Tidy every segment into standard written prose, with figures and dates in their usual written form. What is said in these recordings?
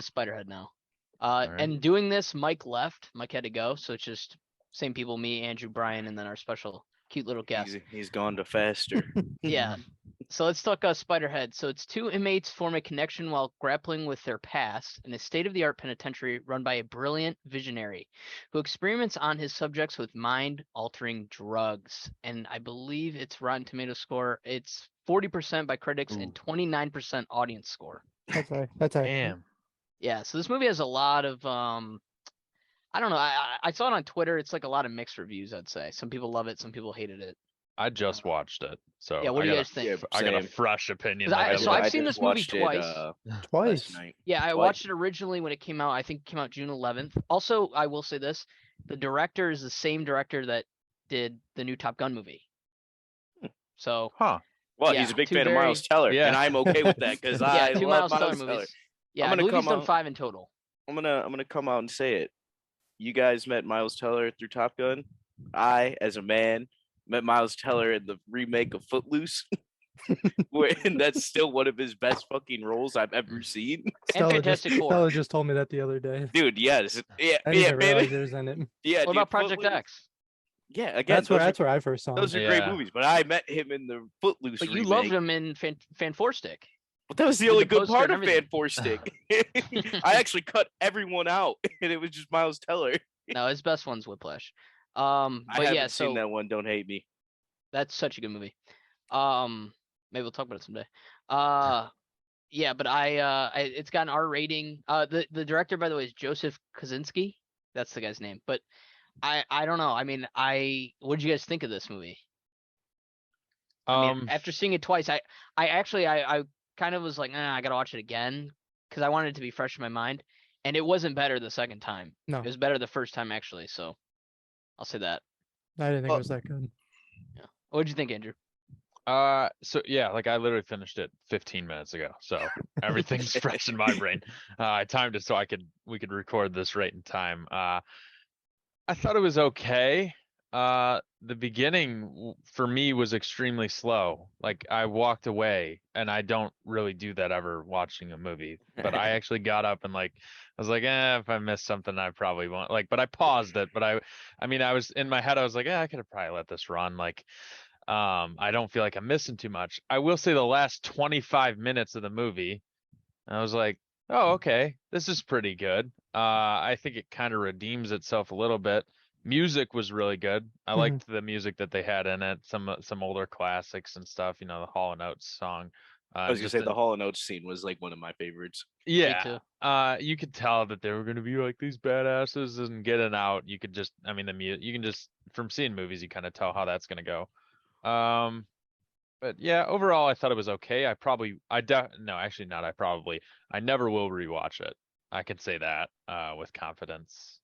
Spiderhead now. All right. And doing this, Mike left. Mike had to go, so it's just same people: me, Andrew, Brian, and then our special cute little guest. He's gone to faster. Yeah. So let's talk Spiderhead. So it's two inmates form a connection while grappling with their past in a state-of-the-art penitentiary run by a brilliant visionary who experiments on his subjects with mind-altering drugs. And I believe its Rotten Tomato score, it's 40% by critics and 29% audience score. That's right. That's right. Damn. Yeah, so this movie has a lot of I don't know. I saw it on Twitter. It's like a lot of mixed reviews, I'd say. Some people love it, some people hated it. I just watched it, so Yeah, what do you guys think? Yeah, I got a same. fresh opinion. 'Cause like so everyone. I've seen just this movie watched it, twice. Twice. last night. Yeah, I Twice. watched it originally when it came out. I think it came out June 11th. Also, I will say this: the director is the same director that did the new Top Gun movie. So Huh. Well, yeah, he's a big two fan of very- Miles Teller, Yeah. and I'm okay with that because yeah, I two love Miles Teller Miles Teller. movies. Yeah, I'm I gonna believe he's come done out- 5 in total. I'm gonna come out and say it. You guys met Miles Teller through Top Gun. I, as a man, met Miles Teller in the remake of Footloose, and that's still one of his best fucking roles I've ever seen. Fantastic Four. Stella just told me that the other day. Dude, yes, yeah, I didn't yeah, realize man. it was in it. Yeah, What dude, about Project Footloose- X? Yeah, again, That's where I first saw him. those are great Yeah. movies, but I met him in the Footloose But you remake. loved him in Fan Four Stick. But that was the Did only the good poster part and of Fan everything. 4 Stick. I actually cut everyone out, and it was just Miles Teller. No, his best one's Whiplash. I But haven't yeah, seen so that one. Don't hate me. that's such a good movie. Maybe we'll talk about it someday. Yeah, but it's got an R rating. The director, by the way, is Joseph Kosinski. That's the guy's name. But I don't know. I mean, what did you guys think of this movie? I mean, after seeing it twice, I actually kind of was like, I gotta watch it again because I wanted it to be fresh in my mind, and it wasn't better the second time. No. It was better the first time actually. So I'll say that. I didn't think it was that good. Yeah. What did you think, Andrew? So yeah, like I literally finished it 15 minutes ago, so everything's fresh in my brain. I timed it so we could record this right in time. I thought it was okay. The beginning for me was extremely slow. Like I walked away, and I don't really do that ever watching a movie. But I actually got up and like I was like, if I missed something, I probably won't. Like, but I paused it. But I mean, I was in my head, I was like, I could have probably let this run. Like, I don't feel like I'm missing too much. I will say the last 25 minutes of the movie, I was like, oh, okay, this is pretty good. I think it kind of redeems itself a little bit. Music was really good. I liked the music that they had in it. Some older classics and stuff. You know, the Hall and Oates song. I was gonna say the Hall and Oates scene was like one of my favorites. Yeah. You could tell that they were gonna be like these badasses and getting out. You could just, I mean, you can just from seeing movies, you kind of tell how that's gonna go. But yeah, overall, I thought it was okay. I never will rewatch it. I can say that with confidence.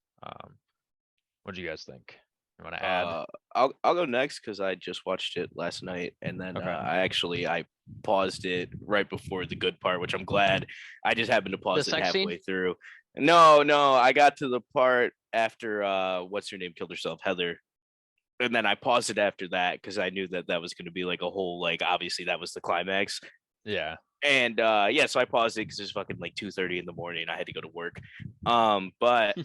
What do you guys think? You want to add? I'll go next because I just watched it last night, and then Okay. I paused it right before the good part, which I'm glad. I just happened to pause The it sex halfway scene? through. No, I got to the part after what's her name killed herself, Heather. And then I paused it after that because I knew that was going to be like a whole, like, obviously that was the climax. Yeah. And so I paused it because it's fucking like 2:30 in the morning. I had to go to work. But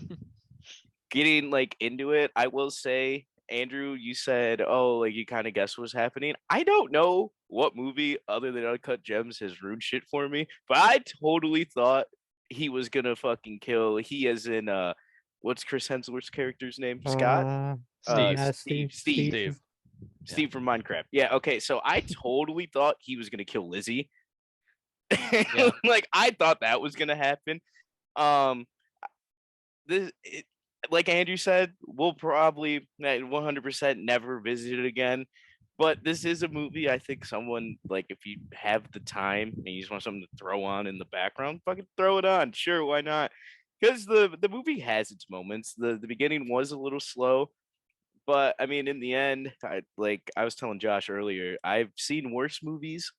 getting like into it, I will say, Andrew, you said, oh, like you kind of guessed what's happening. I don't know what movie other than Uncut Gems has ruined shit for me, but I totally thought he was gonna fucking kill. He as in what's Chris Hemsworth's character's name? Scott? Steve. Steve from Minecraft. Yeah, okay. So I totally thought he was gonna kill Lizzie. Like I thought that was gonna happen. Like Andrew said, we'll probably 100% never visit it again. But this is a movie I think someone, like, if you have the time and you just want something to throw on in the background, fucking throw it on. Sure, why not? Because the movie has its moments. The beginning was a little slow, but I mean, in the end, I was telling Josh earlier, I've seen worse movies,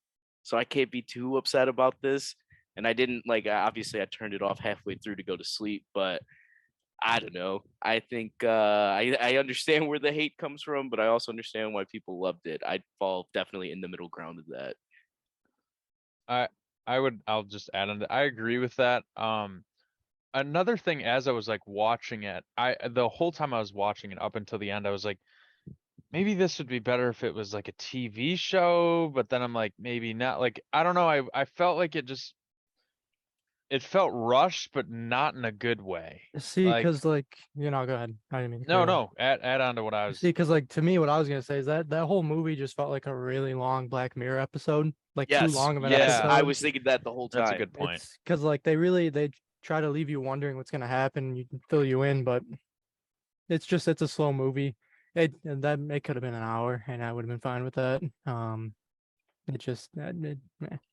so I can't be too upset about this. And I didn't obviously I turned it off halfway through to go to sleep, but I don't know. I think I understand where the hate comes from, but I also understand why people loved it. I'd fall definitely in the middle ground of that. I'll just add on. I agree with that. another thing, as I was like watching it, the whole time I was watching it up until the end, I was like, maybe this would be better if it was like a TV show, but then I'm like, maybe not. Like, I don't know. I felt like it felt rushed, but not in a good way. See, Like, because like go ahead. I didn't mean to cut no, you off. no, add on to what I See, was. because like to me, what I was gonna say is that whole movie just felt like a really long Black Mirror episode, like too Yes, long of an yes, Yeah. I episode. was thinking that the whole That's a time. good point. It's because like they try to leave you wondering what's gonna happen, you can fill you in, but it's a slow movie. It could have been an hour, and I would have been fine with that.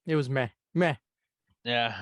It was meh. Yeah,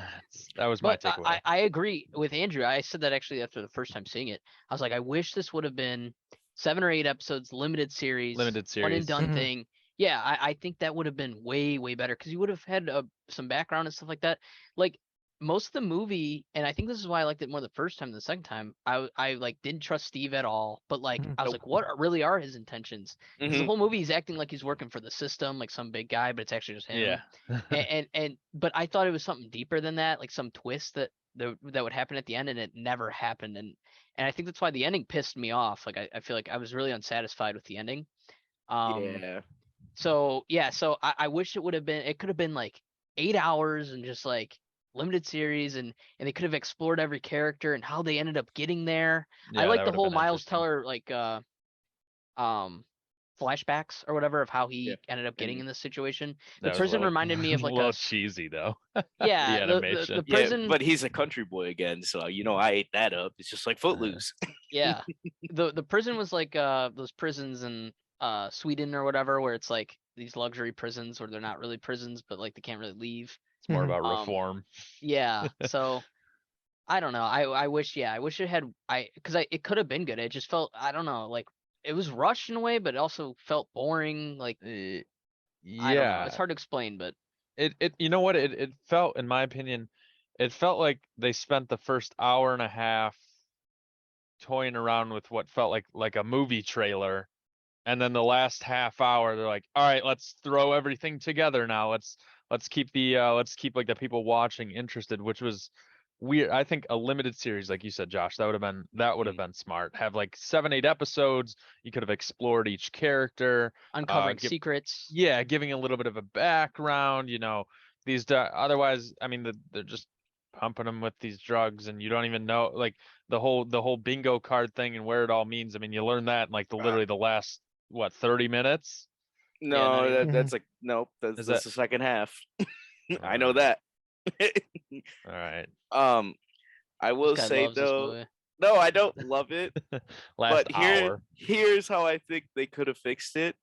that was my But takeaway. I agree with Andrew. I said that actually after the first time seeing it. I was like, I wish this would have been 7 or 8 episodes, limited series, Limited one and series. done Mhm. thing. Yeah, I think that would have been way, way better because you would have had some background and stuff like that. Like most of the movie, and I think this is why I liked it more the first time than the second time. I like didn't trust Steve at all, but like Mhm. I was Nope. like, really are his intentions? Because the Mhm. whole movie he's acting like he's working for the system, like some big guy, but it's actually just him Yeah. and but I thought it was something deeper than that, like some twist that would happen at the end, and it never happened, and I think that's why the ending pissed me off. Like I feel like I was really unsatisfied with the ending. Yeah. So yeah, so I wish it could have been like 8 hours and just like limited series, and they could have explored every character and how they ended up getting there. I Yeah, like that the would have whole been Miles interesting. Teller like flashbacks or whatever of how Yeah. he ended up getting And in this situation. The That was a prison little, reminded me of a like little cheesy though. The yeah, the animation. yeah, prison. but he's a country boy again, so I ate that up. It's just like Footloose. Yeah, the prison was like those prisons in Sweden or whatever, where it's like these luxury prisons where they're not really prisons, but like they can't really leave. It's more Mhm. about Um, reform. yeah. So I don't know. I wish it had because it could have been good. It just felt I don't know like it was rushed in a way, but it also felt boring. Like Eh, I don't know. It's Yeah. hard to explain, but It you know what it felt, in my opinion, it felt like they spent the first hour and a half toying around with what felt like a movie trailer, and then the last half hour they're like, all right, let's throw everything together now. Let's keep like the people watching interested, which was weird. I think a limited series, like you said, Josh, that would have been smart. Have like 7, 8 episodes. You could have explored each character, uncovering give secrets. yeah, giving a little bit of a background, otherwise, I mean, they're just pumping them with these drugs, and you don't even know, like, the whole bingo card thing and where it all means. I mean, you learn that in like Uh, literally the last, what, 30 minutes? Yeah, not no, even. that's like nope. That's Is that's that the second half. I know uh, that. all right? um, I This will guy say loves this though, movie. no, I don't love it. Last But hour. here's how I think they could have fixed it.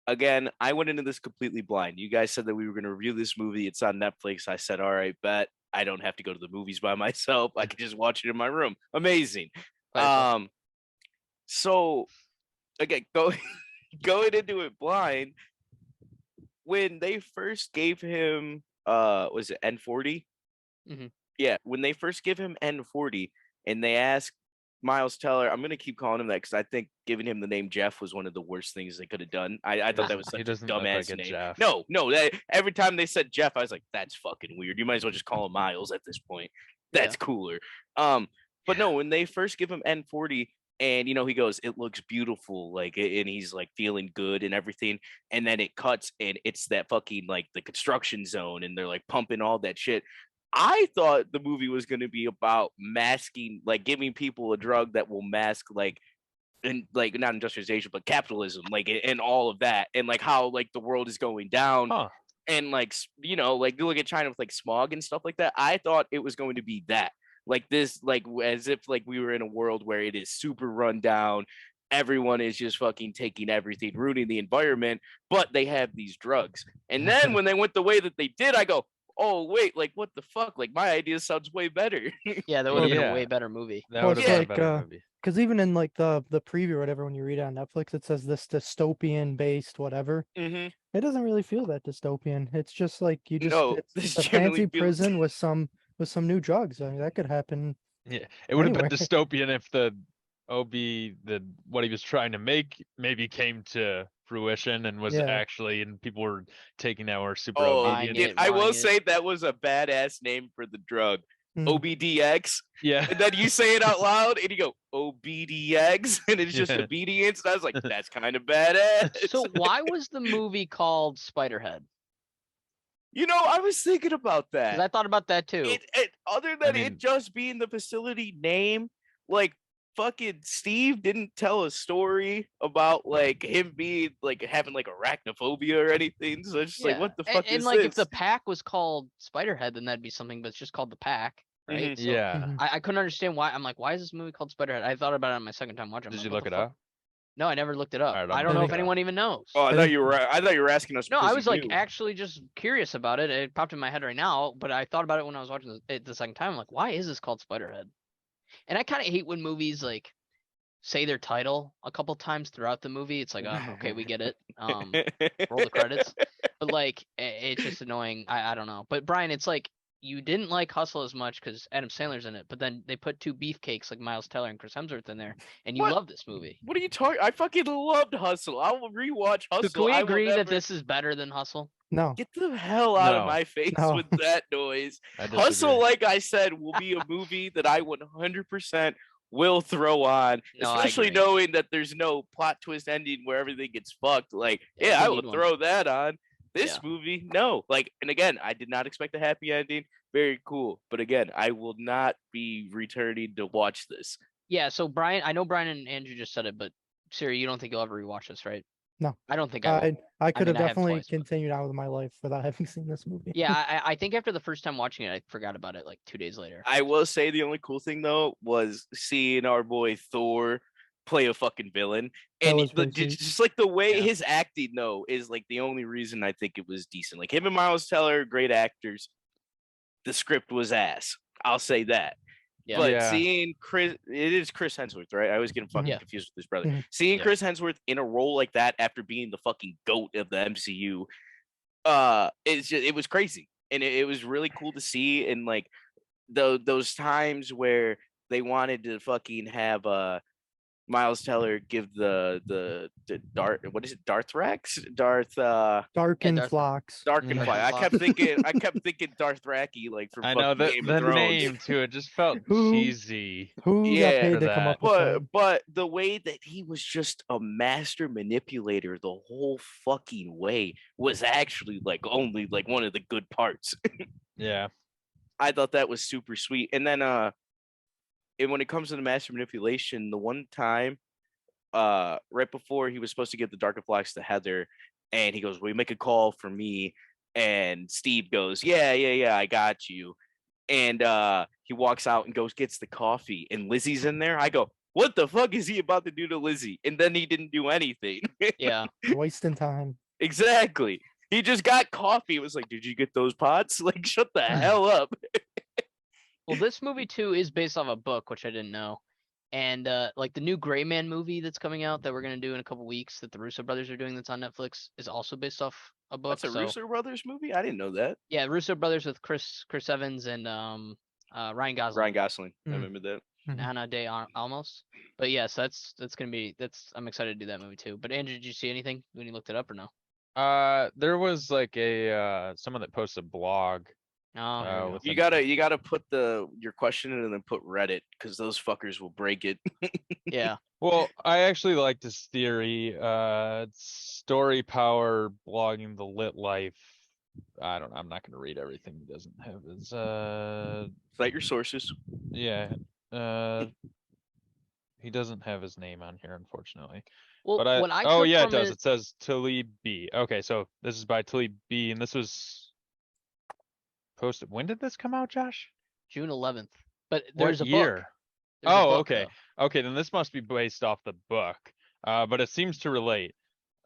Again, I went into this completely blind. You guys said that we were going to review this movie. It's on Netflix. I said, all right, bet I don't have to go to the movies by myself. I can just watch it in my room. Amazing. Firefly. So again, going into it blind, when they first gave him was it N40? Mhm. Yeah, when they first give him N40 and they ask Miles Teller, I'm gonna keep calling him that because I think giving him the name Jeff was one of the worst things they could have done. I thought that was He such a doesn't look like dumbass a name. Jeff. No, every time they said Jeff, I was like, that's fucking weird. You might as well just call him Miles at this point. That's Yeah. cooler. But no, when they first give him N40 and he goes, it looks beautiful, like, and he's like feeling good and everything, and then it cuts and it's that fucking like the construction zone and they're like pumping all that shit. I thought the movie was going to be about masking, like giving people a drug that will mask, like, and like not industrialization, but capitalism, like, and all of that, and like how like the world is going down, Huh. and like like you look at China with like smog and stuff like that. I thought it was going to be that, like this, like as if like we were in a world where it is super run down. Everyone is just fucking taking everything, ruining the environment, but they have these drugs. And then when they went the way that they did, I go, oh wait, like what the fuck? Like my idea sounds way better. Yeah, that would have been a Yeah. way better movie. That Well, would have it's been a like better movie. because even in like the preview or whatever, when you read it on Netflix, it says this dystopian based whatever. Mm-hmm. It doesn't really feel that dystopian. It's just like No, it's this a generally fancy feels prison with some new drugs. I mean, that could happen Yeah, it would have been anywhere. dystopian if the what he was trying to make maybe came to fruition and was Yeah. actually, and people were taking that were super Oh, Buying obedient. it, I will wanting it. say that was a badass name for the drug. OBDX, Yeah. and then you say it out loud, and you go OBDX, and it's just Yeah. obedience. And I was like, that's kind of badass. So why was the movie called Spiderhead? I was thinking about Because that. I thought about that too. It other than mean- it just being the facility name, like fucking Steve didn't tell a story about like him being like having like arachnophobia or anything. So it's just like, what the fuck and is like this? if the pack was called Spiderhead, then that'd be something, but it's just called the pack, right? Mhm. So Yeah. Mhm. I couldn't understand why. I'm like, why is this movie called Spiderhead? I thought about it on my second time watching. I'm Did like, you what look the it fuck? up? No, I never looked it up. Alright, I'm I don't gonna know look if it up. anyone even knows. Oh, I I thought think- you were. I thought you were asking us. No, I because was you like knew. actually just curious about it. It popped in my head right now, but I thought about it when I was watching it the second time. I'm like, why is this called Spiderhead? And I kind of hate when movies like say their title a couple times throughout the movie. It's like, okay, we get it. Roll the credits. But like, it's just annoying. I don't know. But Brian, it's like you didn't like Hustle as much because Adam Sandler's in it, but then they put two beefcakes like Miles Teller and Chris Hemsworth in there, and you What? love this movie. What are you talking? I fucking loved Hustle. I will rewatch Hustle. So can we I will agree that never- this is better than Hustle? No. Get the hell out of No. my face No. with that noise. I disagree. Hustle, like I said, will be a movie that I 100% will throw on, No, I especially agree. knowing that there's no plot twist ending where everything gets fucked. Like, Yeah, yeah, we I will need one. throw that on. This Yeah. movie, no. Like, and again, I did not expect a happy ending. Very cool. But again, I will not be returning to watch this. Yeah, so Brian, I know Brian and Andrew just said it, but Siri, you don't think you'll ever rewatch this, right? No. I don't think I will. I could mean, have I have definitely twice, but- continued on with my life without having seen this movie. Yeah, I think after the first time watching it, I forgot about it like 2 days later. I will say the only cool thing though was seeing our boy Thor play a fucking villain, That and was pretty sweet. just like the way Yeah. his acting though is like the only reason I think it was decent. Like him and Miles Teller, great actors. The script was ass. I'll say that. Yeah. But Yeah. seeing Chris, it is Chris Hemsworth, right? I always get him fucking Yeah. confused with his brother. Mhm. Seeing Yeah. Chris Hemsworth in a role like that after being the fucking goat of the MCU, it was crazy, and it was really cool to see. And like those times where they wanted to fucking have Miles Teller give the Darth, what is it, Darth Rex, Dark and Darth- Flocks. Dark and Yeah. Fly. I kept thinking Darth Raki like from I know fucking the Game the of Thrones. name too. It just felt Who- cheesy. Who Yeah, got paid for to come that. up with that? But the way that he was just a master manipulator the whole fucking way was actually like only like one of the good parts. Yeah. I thought that was super sweet. And then and when it comes to the master manipulation, the one time right before he was supposed to give the Dark of Flocks to Heather, and he goes, "Will you make a call for me?" And Steve goes, Yeah, I got you. And he walks out and gets the coffee, and Lizzie's in there. I go, what the fuck is he about to do to Lizzie? And then he didn't do anything. Yeah. Wasting time. Exactly. He just got coffee. It was like, did you get those pots? Like, shut the hell up. Well, this movie too is based off a book, which I didn't know. And like the new Gray Man movie that's coming out that we're gonna do in a couple weeks that the Russo brothers are doing that's on Netflix is also based off a book. That's a so Russo Brothers movie? I didn't know that. yeah, Russo brothers with Chris Evans and Ryan Gosling. Ryan Gosling. I Mm. remember that. and Ana de Almos. But yes, that's gonna be I'm excited to do that movie too. But Andrew, did you see anything when you looked it up or no? There was like a someone that posted a blog. Oh, here we go. with You an- gotta put your question in and then put Reddit, because those fuckers will break it. Yeah. Well, I actually like this theory. Story Power blogging the lit life. I don't know. I'm not gonna read everything he doesn't have his Cite your sources. yeah. He doesn't have his name on here, unfortunately. Well, But I when I oh took yeah, it from does. It says Talib B. Okay, so this is by Talib B, and this was posted. When did this come out, Josh? June 11th. But What there's a year? book. There's a Oh, book, okay. though. Okay, then this must be based off the book. But it seems to relate.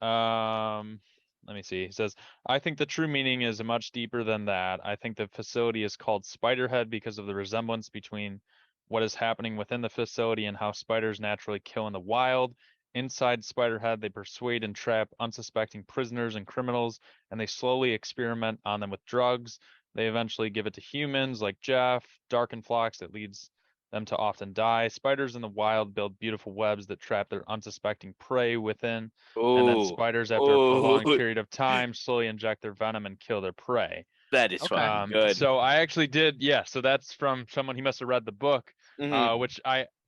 Let me see. It says, I think the true meaning is much deeper than that. I think the facility is called Spiderhead because of the resemblance between what is happening within the facility and how spiders naturally kill in the wild. Inside Spiderhead, they persuade and trap unsuspecting prisoners and criminals, and they slowly experiment on them with drugs. They eventually give it to humans like Jeff, Dark and Flocks that leads them to often die. Spiders in the wild build beautiful webs that trap their unsuspecting prey within, and then Oh, spiders, after a prolonged oh. period of time, slowly inject their venom and kill their prey. That is Okay. fucking good. So I actually did, yeah. So that's from someone, he must have read the book, Mhm. which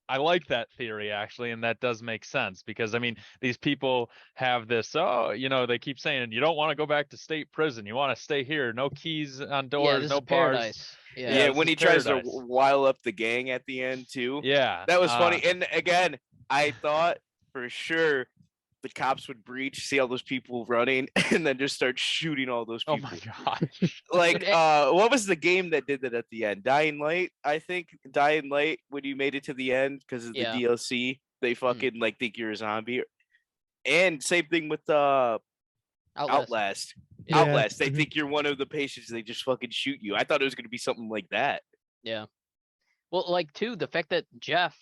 I like that theory actually, and that does make sense because I mean these people have this, oh, they keep saying you don't want to go back to state prison, you want to stay here, no keys on Yeah, doors, this no is bars. paradise. Yeah. Yeah, this when is he tries to paradise. rile up the gang at the end too. Yeah, That was funny. And again, I thought for sure the cops would breach, see all those people running, and then just start shooting all those oh people. my gosh. Like, Dude, what was the game that did that at the end? Dying Light, I think. Dying Light, when you made it to the end because of the Yeah. DLC, they fucking like think you're a zombie. And same thing with Outlast. Yeah. Outlast, they Mhm. think you're one of the patients. They just fucking shoot you. I thought it was gonna be something like that. Yeah. Well, like too, the fact that Jeff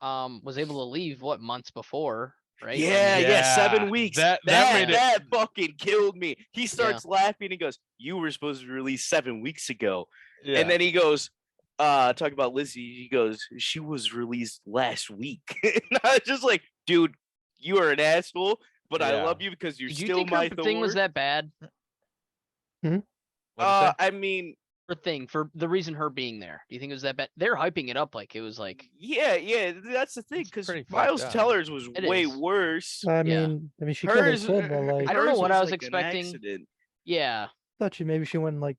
was able to leave months before, right? I mean, Yeah, 7 Yeah, weeks. that made it. That fucking killed me. He starts laughing and goes, "You were supposed to be released 7 weeks ago." Yeah. And then he goes, talk about Lizzie, he goes, "She was released last week." And I was just like, dude, you are an asshole, but I Yeah. love you because you're did you still think my her thing was Thor. that bad? What'd you say? I mean, For the reason her being there, do you think it was that bad? They're hyping it up like it was like, yeah, that's the thing, It's because pretty fucked Miles up. Teller's was It way is. worse. I Yeah. mean, she killed her Hers, kid, but like, I don't know hers what I was like an expecting. accident. yeah, thought maybe she went and like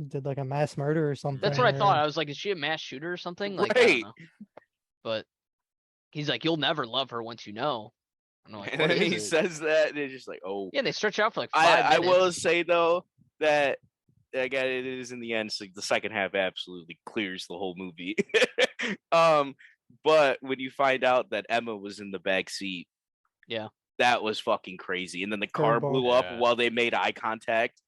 did like a mass murder or something. that's what I or- thought. I was like, is she a mass shooter or something? Like, I Right. don't know. But he's like, you'll never love her once you know. And I'm like, And what then is he it? says that, and it's just like, oh. Yeah, they stretch out for like 5 I minutes. will say though that again, it is in the end. So the second half absolutely clears the whole movie. But when you find out that Emma was in the back seat, Yeah. that was fucking crazy. And then the car Curveball. blew up Yeah. while they made eye contact.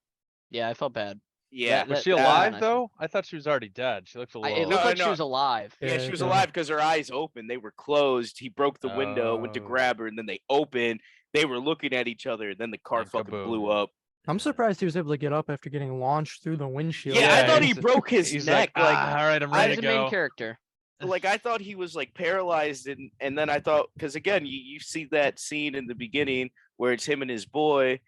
Yeah, I felt bad. Yeah, That- Was she that- alive that- though? I thought she was already dead. She looked a little. It looked No, like she no. was alive. yeah, she was Yeah. alive because her eyes open. They were closed. He broke the window, went to Oh. grab her, and then they opened. They were looking at each other, and then the car And fucking blew kaboom. up. I'm surprised he was able to get up after getting launched through the windshield. Yeah, I thought he he's- broke his He's neck. like, all right, I'm ready He's to the main go. character. Like I thought he was like paralyzed, and then I thought, because again you see that scene in the beginning where it's him and his boy,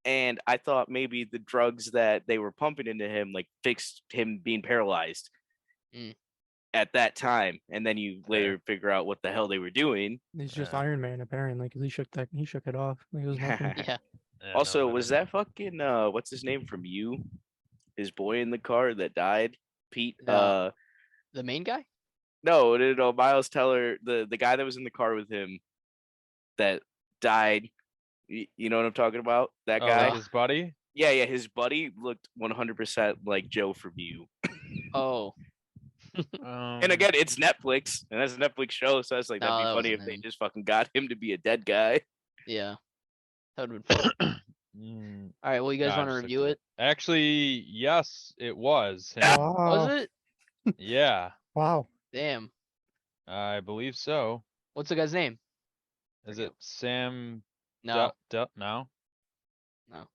and I thought maybe the drugs that they were pumping into him like fixed him being paralyzed Mm. at that time, and then you later figure out what the hell they were doing. He's just Yeah. Iron Man apparently, because he shook it off. Like it was nothing. Yeah. Yeah, Also, no, was no, that fucking what's his name from You, his boy in the car that died, Pete? The main guy? No, Miles Teller, the guy that was in the car with him that died. You know what I'm talking about? That Oh, guy. like his buddy. Yeah, his buddy looked 100% like Joe from You. Oh. And again, it's Netflix, and that's a Netflix show, so it's like that'd No, be that funny wasn't if they him. just fucking got him to be a dead guy. Yeah. That would have been fun. Mm, All right, well, you guys nah, want to just review like it? actually, yes, it was him. Wow. Was it? Yeah, Wow. Damn. I believe so. What's the guy's name? Is Forget. it Sam? No. No. No. Damn,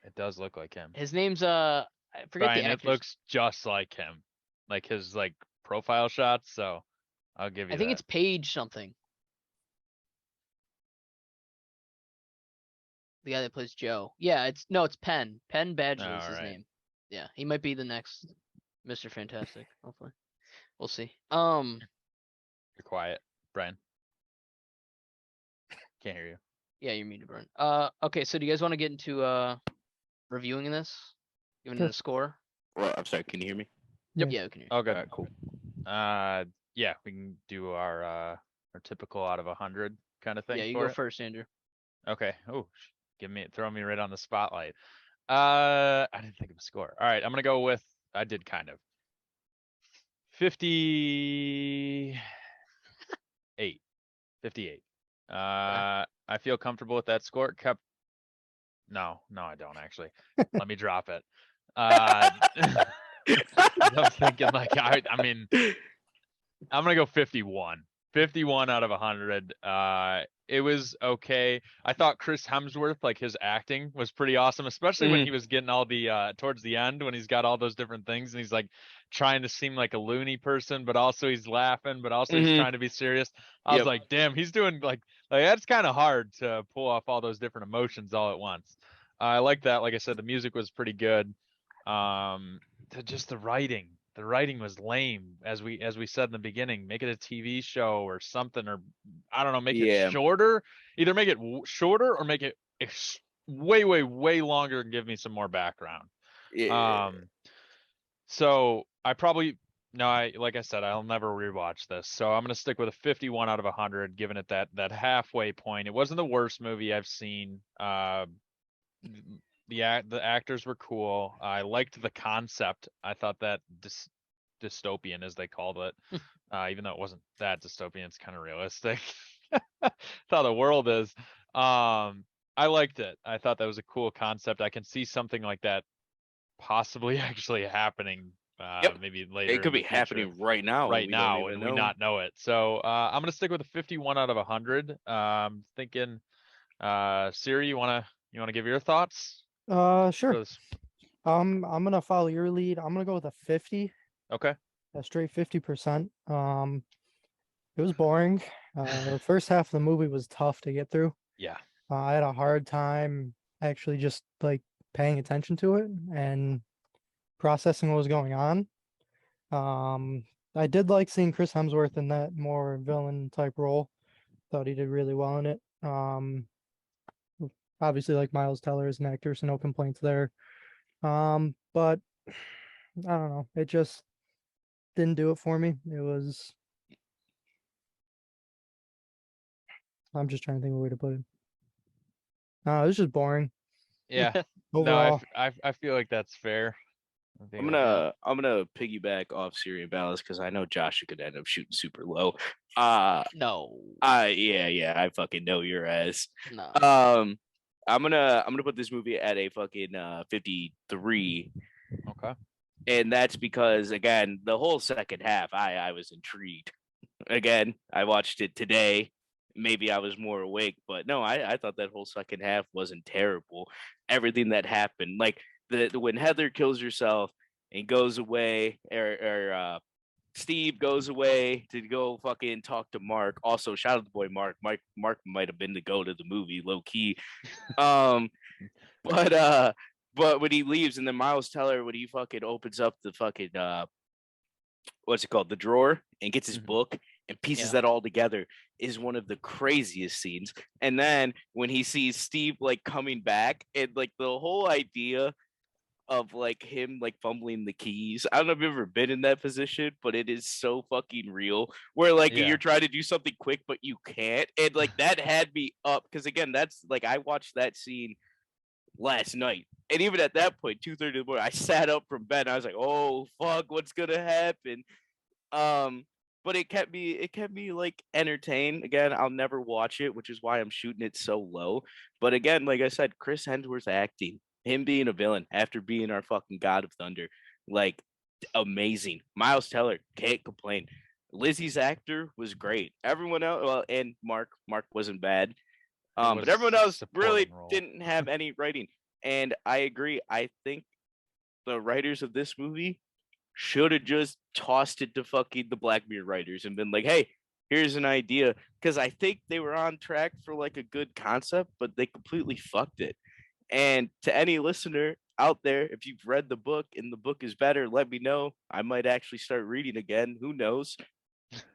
it does look like him. His name's I forget Brian, the it actor's. looks just like him, like his profile shots. So I'll give you I think that. it's Page something. The guy that plays Joe. Yeah, it's Penn. Penn Badgley is his Alright. name. Yeah, he might be the next Mr. Fantastic. Hopefully, we'll see. You're quiet, Brian. Can't hear you. Yeah, you're muted, Brian. Okay, so do you guys want to get into reviewing this, giving it Sure. a score? Well, I'm sorry, can you hear me? Yep. Yeah, we can hear. Oh, good. Alright, cool. Yeah, we can do our typical out of 100 kind of thing. Yeah, you for go it. first, Andrew. Okay. Oh, throw me right on the spotlight. I didn't think of a score. All right, I'm gonna go with. I did kind of. 58. 58. I feel comfortable with that score. No, I don't actually. Let me drop it. I'm thinking I mean, I'm gonna go 51. 51 out of 100. It was okay. I thought Chris Hemsworth, his acting was pretty awesome, especially when he was getting all the towards the end when he's got all those different things and he's trying to seem like a loony person, but also he's laughing, but also he's trying to be serious. I was Yep. like, damn, he's doing that's kind of hard to pull off all those different emotions all at once. I like that. Like I said, the music was pretty good. Just the writing. The writing was lame, as we said in the beginning. Make it a TV show or something, or I don't know, make it Yeah. shorter. Either make it shorter or make it way, way, way longer and give me some more background. Yeah. So I probably no, I like I said, I'll never rewatch this. So I'm gonna stick with a 51 out of 100, giving it that halfway point. It wasn't the worst movie I've seen. The actors were cool. I liked the concept. I thought that dystopian, as they called it, even though it wasn't that dystopian, it's kind of realistic. That's how the world is. I liked it. I thought that was a cool concept. I can see something like that possibly actually happening Yep. maybe later It could in the be future. happening right now. Right We don't now, even and we know. not know it. So I'm gonna stick with a 51 out of 100. Thinking, Siri, you wanna give your thoughts? Sure. Those- I'm gonna follow your lead. I'm gonna go with a 50, Okay. a straight 50%. It was boring. The first half of the movie was tough to get through. Yeah. I had a hard time actually just like paying attention to it and processing what was going on. I did like seeing Chris Hemsworth in that more villain type role. Thought he did really well in it. Obviously like Miles Teller as an actor, so no complaints there. But I don't know. It just didn't do it for me. I'm just trying to think of a way to put it. It was just boring Yeah. No, overall. I feel like that's fair. I'm gonna piggyback off Siri and Ballas because I know Josh could end up shooting super low. No. Yeah, I fucking know your ass. No. I'm gonna put this movie at a fucking 53, Okay. and that's because again the whole second half I was intrigued. Again, I watched it today. Maybe I was more awake, but no, I thought that whole second half wasn't terrible. Everything that happened, like the when Heather kills herself and goes away, or Steve goes away to go fucking talk to Mark. Also, shout out to the boy Mark. Mark might have been the go to the movie, low key. Um, but but when he leaves, and then Miles Teller, when he fucking opens up the fucking what's it called, the drawer, and gets his Mhm. book and pieces Yeah. that all together, is one of the craziest scenes. And then when he sees Steve like coming back, and like the whole idea of like him like fumbling the keys. I don't know if you've ever been in that position, but it is so fucking real. Where like Yeah. you're trying to do something quick, but you can't. And like that had me up because again, that's like I watched that scene last night. And even at that point, 2:30 in the morning, I sat up from bed and I was like, oh fuck, what's gonna happen? Um, but it kept me like entertained. Again, I'll never watch it, which is why I'm shooting it so low. But again, like I said, Chris Hemsworth acting, him being a villain after being our fucking God of Thunder, like amazing. Miles Teller, can't complain. Lizzie's actor was great. Everyone else, well, and Mark wasn't bad. It was But everyone else really supporting role. didn't have any writing. And I agree. I think the writers of this movie should have just tossed it to fucking the Black Mirror writers and been like, hey, here's an idea. Because I think they were on track for like a good concept, but they completely fucked it. And to any listener out there, if you've read the book and the book is better, let me know. I might actually start reading again. Who knows?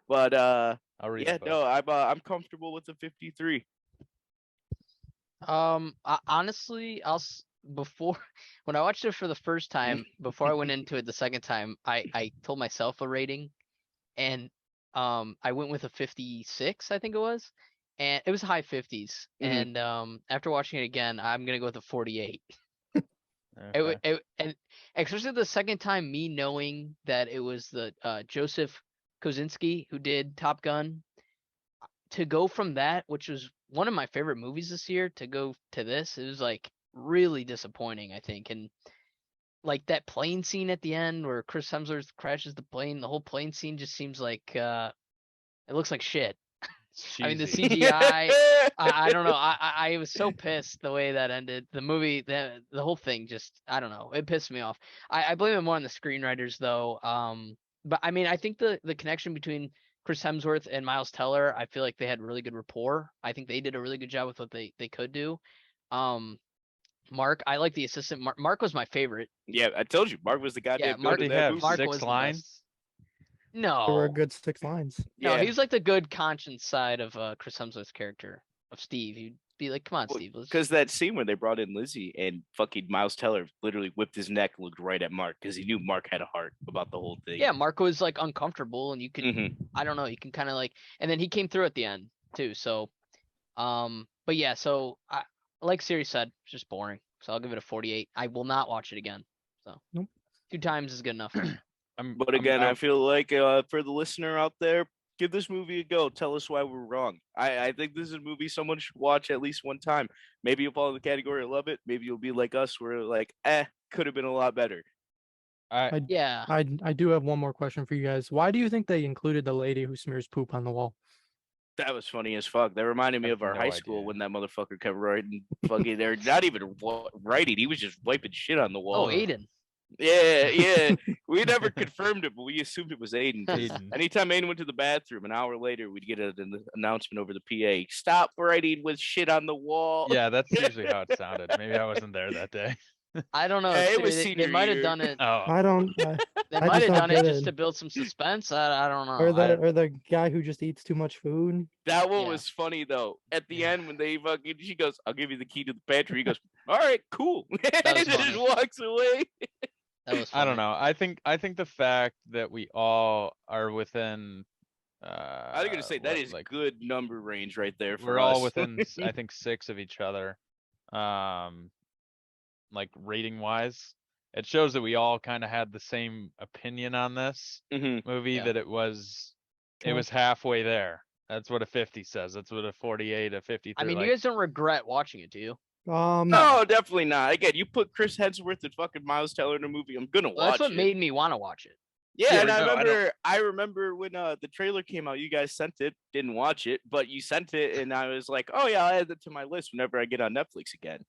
But I'll read yeah, the book. no, I'm comfortable with the 53. Honestly, before when I watched it for the first time, before I went into it the second time, I told myself a rating, and I went with a 56, I think it was, and it was high 50s. Mhm. And after watching it again, I'm gonna go with a 48. Okay. And especially the second time, me knowing that it was the Joseph Kosinski who did Top Gun, to go from that, which was one of my favorite movies this year, to go to this, it was like really disappointing, I think. And like that plane scene at the end where Chris Hemsworth crashes the plane, the whole plane scene just seems like it looks like shit. I mean the Cheesy. CGI, I don't know. I was so pissed the way that ended. The movie, the whole thing just, I don't know. It pissed me off. I blame it more on the screenwriters though. But I mean I think the connection between Chris Hemsworth and Miles Teller, I feel like they had really good rapport. I think they did a really good job with what they could do. Um Mark, I like the assistant. Mark was my favorite. Yeah, I told you, Mark was the goddamn Mark- goat Did of he that have movie. Mark 6 was the lines? best. There were a No, good 6 lines. no, Yeah, he was like the good conscience side of Chris Hemsworth's character of Steve. He'd be like, "Come on, Steve, let's." because that scene where they brought in Lizzie and fucking Miles Teller literally whipped his neck, and looked right at Mark because he knew Mark had a heart about the whole thing. Yeah, Mark was like uncomfortable, and you could, Mhm. I don't know, you can kind of like, and then he came through at the end too. So, but yeah, so like Siri said, it's just boring. So I'll give it a 48. I will not watch it again. So Nope. 2 times is good enough. But again, I feel like for the listener out there, give this movie a go. Tell us why we're wrong. I think this is a movie someone should watch at least one time. Maybe you'll fall in the category of love it. Maybe you'll be like us, where like, could have been a lot better. Yeah, I do have one more question for you guys. Why do you think they included the lady who smears poop on the wall? That was funny as fuck. That reminded me I have of our no high idea. school when that motherfucker kept writing fucking or not even writing. He was just wiping shit on the wall. oh, Aiden. Yeah. We never confirmed it, but we assumed it was Aiden. 'Cause Aiden. anytime Aiden went to the bathroom, an hour later, we'd get an announcement over the PA: "Stop writing with shit on the wall." Yeah, that's usually how it sounded. Maybe I wasn't there that day. I don't know. Yeah, it Siri, was they senior might have year. done it. Oh, I don't. They I might just have don't done it get just it. to build some suspense. I don't know. Or the guy who just eats too much food. That one Yeah. was funny though. At the end, when they fucking, she goes, "I'll give you the key to the pantry." He goes, "All right, cool," was and just funny. walks away. That was I funny. don't know. I think the fact that we all are within I was gonna say that what, is like good number range right there for we're all us. within I think 6 of each other. Like rating wise. It shows that we all kind of had the same opinion on this Mhm. movie, Yeah. that it was Correct. halfway there. That's what a 50 says. That's what a 48, a 53. I mean, like, you guys don't regret watching it, do you? No, definitely not. Again, you put Chris Hemsworth and fucking Miles Teller in a movie, I'm gonna Well, that's watch what it. made me want to watch it. Yeah, Yeah, and no, I don't- I remember when the trailer came out, you guys sent it, didn't watch it, but you sent it, and I was like, oh yeah, I'll add it to my list whenever I get on Netflix again.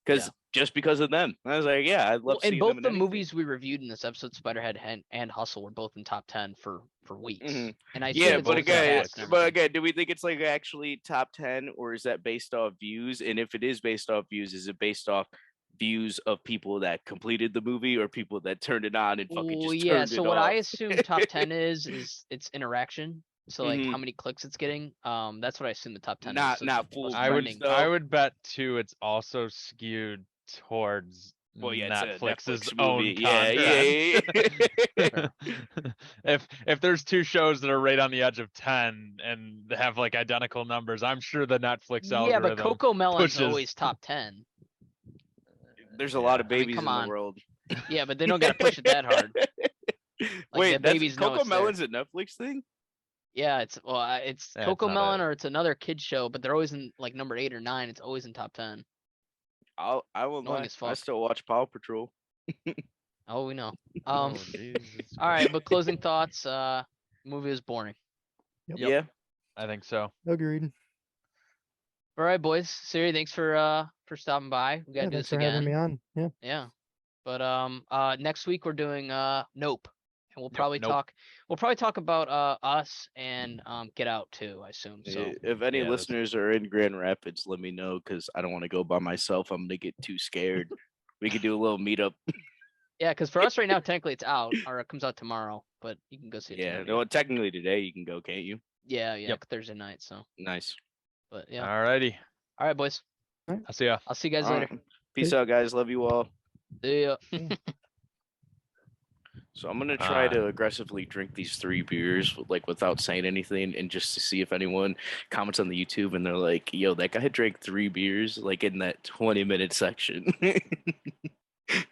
Yeah. Just because of them. I was like, yeah, I'd love Well, seeing and them both in the anything. movies we reviewed in this episode, Spiderhead and Hustle, were both in top 10 for weeks. Mhm. And I Yeah, assume it's but both again, cast and everything. do we think it's like actually top 10, or is that based off views? And if it is based off views, is it based off views of people that completed the movie or people that turned it on and fucking Well, just yeah. turned So it what off? I assume top 10 is it's interaction. So like Mhm. how many clicks it's getting. That's what I assume the top 10 Not is. So not it's full most I would views, trending. I though. would bet too it's also skewed towards Well, yeah, it's a Netflix's Netflix own movie. Yeah, content. If there's 2 shows that are right on the edge of 10 and they have like identical numbers, I'm sure the Netflix Yeah, but algorithm Coco Melon's pushes. always top 10. There's a lot of I mean, babies come in the on. world. Yeah, but they don't got to push it that hard. Wait, the that's babies know Coco it's there. Melon's a Netflix thing? Yeah, it's Yeah, Coco it's not Melon a- or it's another kid show, but they're always in like number 8 or 9. It's always in top 10. I will Annoying lie. as I fuck. still watch Paw Patrol. Oh, we know. Oh, Jesus All right, Christ. but closing thoughts. Movie was boring. Yep. Yeah. I think so. Agreed. All right, boys. Siri, thanks for stopping by. We gotta Yeah, do thanks this for having me again. on. Yeah. Yeah. But next week we're doing Nope. And we'll Yep, probably Nope. talk about Us and Get Out too, I assume. So If any Yeah, that's- listeners are in Grand Rapids, let me know because I don't want to go by myself. I'm gonna get too scared. We could do a little meetup. yeah, because for us right now, technically it's out or it comes out tomorrow, but you can go see it Yeah, tomorrow. no, technically today you can go, can't you? Yeah, Yep. Thursday night. So, Nice. but yeah. Alrighty. All right, boys. I'll see ya. I'll see you guys All later. right. Peace out, guys. Love you all. See ya. So I'm gonna try Uh, to aggressively drink these 3 beers like without saying anything, and just to see if anyone comments on the YouTube and they're like, "Yo, that guy drank 3 beers like in that 20-minute section."